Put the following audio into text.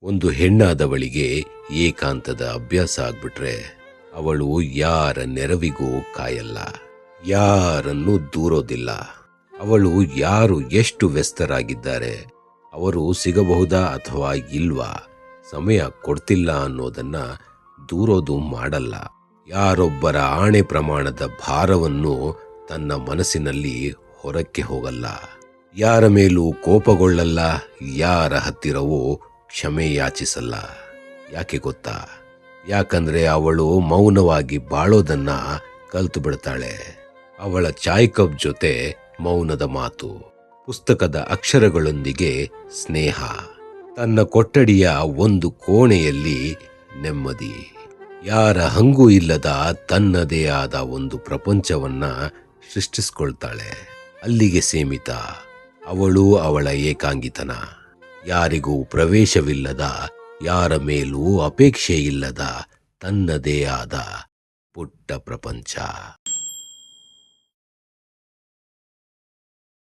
ಒಂದು ಹೆಣ್ಣಾದವಳಿಗೆ ಏಕಾಂತದ ಅಭ್ಯಾಸ ಆಗ್ಬಿಟ್ರೆ ಅವಳು ಯಾರ ನೆರವಿಗೂ ಕಾಯಲ್ಲ, ಯಾರನ್ನೂ ದೂರೋದಿಲ್ಲ. ಅವಳು ಯಾರು ಎಷ್ಟು ವ್ಯಸ್ತರಾಗಿದ್ದಾರೆ, ಅವರು ಸಿಗಬಹುದಾ ಅಥವಾ ಇಲ್ವಾ, ಸಮಯ ಕೊಡ್ತಿಲ್ಲ ಅನ್ನೋದನ್ನ ದೂರೋದು ಮಾಡಲ್ಲ. ಯಾರೊಬ್ಬರ ಆಣೆ ಪ್ರಮಾಣದ ಭಾರವನ್ನು ತನ್ನ ಮನಸ್ಸಿನಲ್ಲಿ ಹೊರಕ್ಕೆ ಹೋಗಲ್ಲ. ಯಾರ ಮೇಲೂ ಕೋಪಗೊಳ್ಳಲ್ಲ, ಯಾರ ಹತ್ತಿರವೂ ಕ್ಷಮೆ ಯಾಚಿಸಲ್ಲ. ಯಾಕೆ ಗೊತ್ತಾ? ಯಾಕಂದ್ರೆ ಅವಳು ಮೌನವಾಗಿ ಬಾಳೋದನ್ನ ಕಲ್ತು ಬಿಡ್ತಾಳೆ. ಅವಳ ಚಾಯ್ ಕಪ್ ಜೊತೆ ಮೌನದ ಮಾತು, ಪುಸ್ತಕದ ಅಕ್ಷರಗಳೊಂದಿಗೆ ಸ್ನೇಹ, ತನ್ನ ಕೊಠಡಿಯ ಒಂದು ಕೋಣೆಯಲ್ಲಿ ನೆಮ್ಮದಿ. ಯಾರ ಹಂಗೂ ಇಲ್ಲದ ತನ್ನದೇ ಆದ ಒಂದು ಪ್ರಪಂಚವನ್ನ ಸೃಷ್ಟಿಸ್ಕೊಳ್ತಾಳೆ. ಅಲ್ಲಿಗೆ ಸೀಮಿತ ಅವಳು, ಅವಳ ಏಕಾಂಗಿತನ. ಯಾರಿಗೂ ಪ್ರವೇಶವಿಲ್ಲದ, ಯಾರ ಮೇಲೂ ಅಪೇಕ್ಷೆ ಇಲ್ಲದ ತನ್ನದೇ ಆದ ಪುಟ್ಟ ಪ್ರಪಂಚ.